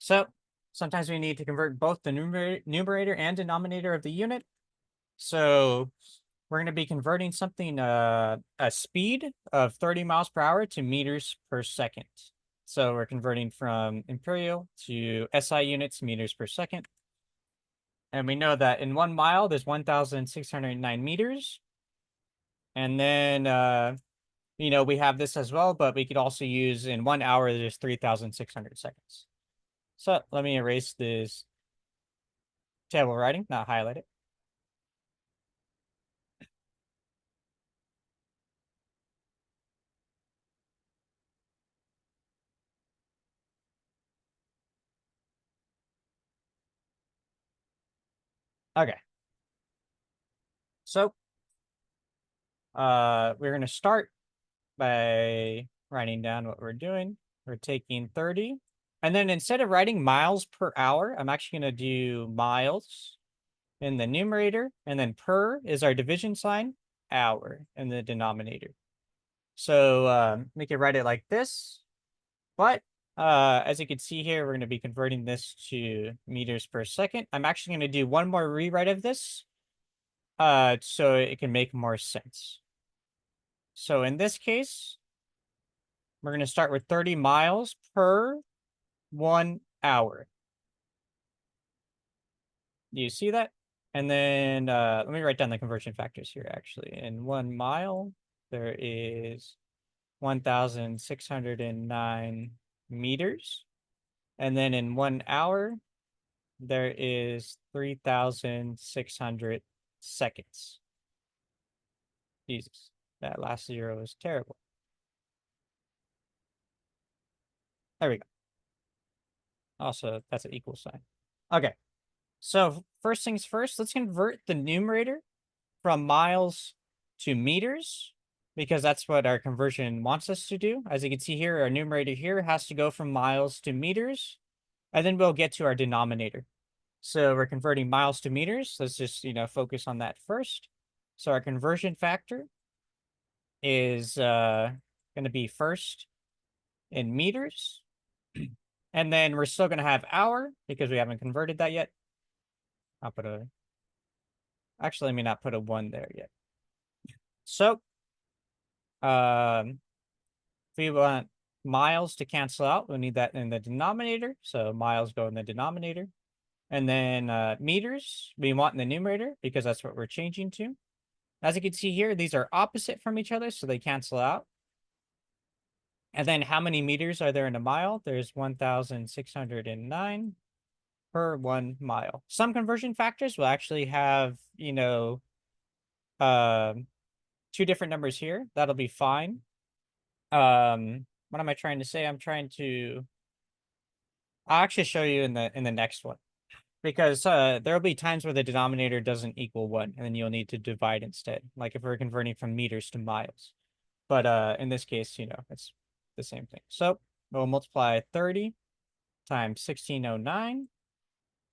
So sometimes we need to convert both the numerator and denominator of the unit. So we're going to be converting something, a speed of 30 miles per hour to meters per second. So we're converting from imperial to SI units, meters per second. And we know that in 1 mile, there's 1,609 meters. And then, we have this as well, but we could also use in 1 hour, there's 3,600 seconds. So let me erase this table of writing, not highlight it. Okay. So we're going to start by writing down what we're doing. We're taking 30. And then instead of writing miles per hour, I'm actually going to do miles in the numerator. And then per is our division sign, hour in the denominator. So we can write it like this. But as you can see here, we're going to be converting this to meters per second. I'm actually going to do one more rewrite of this so it can make more sense. So in this case, we're going to start with 30 miles per 1 hour. Do you see that? And then let me write down the conversion factors here, actually. In 1 mile, there is 1,609 meters. And then in 1 hour, there is 3,600 seconds. Jesus, that last zero is terrible. There we go. Also, that's an equal sign. Okay. So first things first, let's convert the numerator from miles to meters, because that's what our conversion wants us to do. As you can see here, our numerator here has to go from miles to meters, and then we'll get to our denominator. So we're converting miles to meters. Let's just, focus on that first. So our conversion factor is going to be first in meters. And then we're still going to have hour because we haven't converted that yet. I'll put a, actually, let me not put a 1 there yet. So, if we want miles to cancel out, we'll need that in the denominator. So miles go in the denominator. And then meters, we want in the numerator because that's what we're changing to. As you can see here, these are opposite from each other, so they cancel out. And then how many meters are there in a mile? There's 1,609 per 1 mile. Some conversion factors will actually have, 2 different numbers here. That'll be fine. What am I trying to say? I'll actually show you in the next one. Because there'll be times where the denominator doesn't equal 1, and then you'll need to divide instead. Like if we're converting from meters to miles. But in this case, it's the same thing. So we'll multiply 30 times 1609.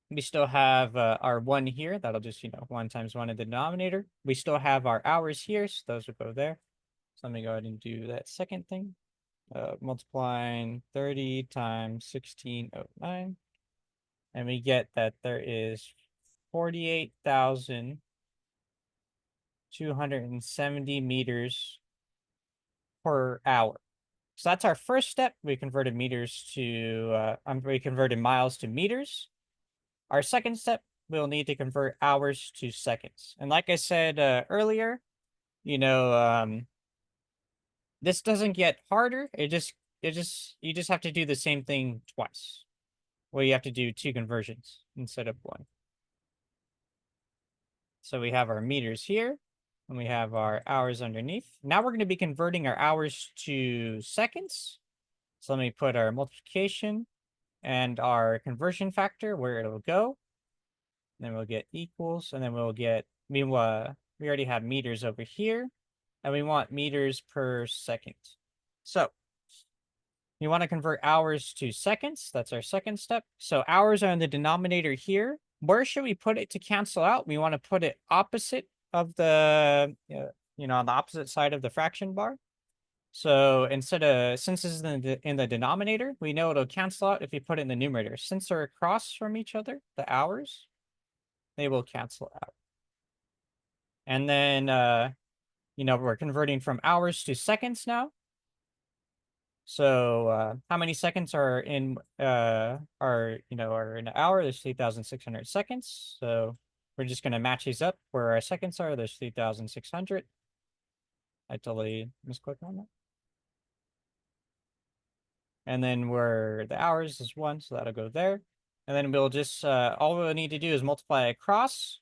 We still have our 1 here. That'll just, 1 times 1 in the denominator. We still have our hours here, so those will go there. So let me go ahead and do that second thing. Multiplying 30 times 1609. And we get that there is 48,270 meters per hour. So that's our first step. We converted meters to, we converted miles to meters. Our second step, we'll need to convert hours to seconds. And like I said earlier, this doesn't get harder. You just have to do the same thing twice. Well, you have to do 2 conversions instead of 1. So we have our meters here, and we have our hours underneath. Now we're going to be converting our hours to seconds. So let me put our multiplication and our conversion factor where it'll go. And then we'll get equals, and then we'll get, we already have meters over here, and we want meters per second. So you want to convert hours to seconds. That's our second step. So hours are in the denominator here. Where should we put it to cancel out? We want to put it opposite of the, on the opposite side of the fraction bar. So instead of, since this is in the denominator, we know it'll cancel out if you put it in the numerator. Since they're across from each other, the hours, they will cancel out. And then, we're converting from hours to seconds now. So how many seconds are in are in an hour? There's 3,600 seconds. So we're just gonna match these up where our seconds are. There's 3,600. I totally misclicked on that. And then where the hours is 1, so that'll go there. And then we'll just all we'll need to do is multiply across.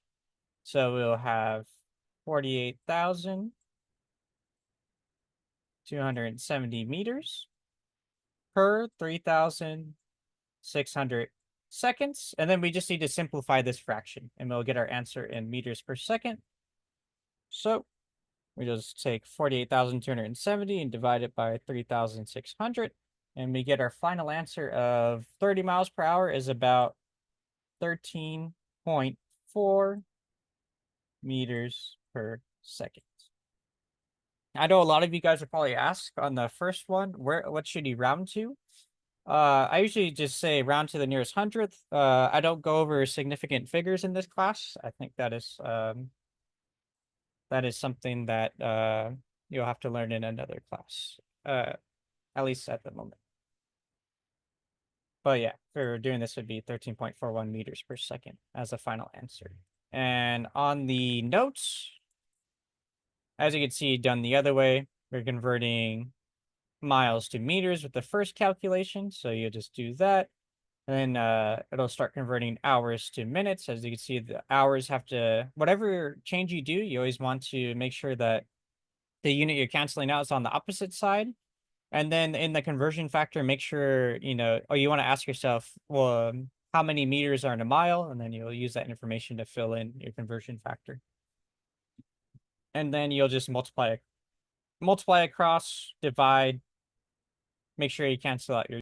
So we'll have 48,270 meters per 3,600 seconds. And then we just need to simplify this fraction and we'll get our answer in meters per second. So we just take 48,270 and divide it by 3,600. And we get our final answer of 30 miles per hour is about 13.4 meters per second. I know a lot of you guys would probably ask on the first one, what should you round to? I usually just say round to the nearest hundredth. I don't go over significant figures in this class. I think that is something that you'll have to learn in another class. At least at the moment. But yeah, for doing this would be 13.41 meters per second as a final answer. And on the notes, as you can see, done the other way, we're converting miles to meters with the first calculation. So you'll just do that. And then it'll start converting hours to minutes. As you can see, the hours have to, whatever change you do, you always want to make sure that the unit you're canceling out is on the opposite side. And then in the conversion factor, make sure, you want to ask yourself, well, how many meters are in a mile? And then you'll use that information to fill in your conversion factor. And then you'll just multiply across, divide, make sure you cancel out your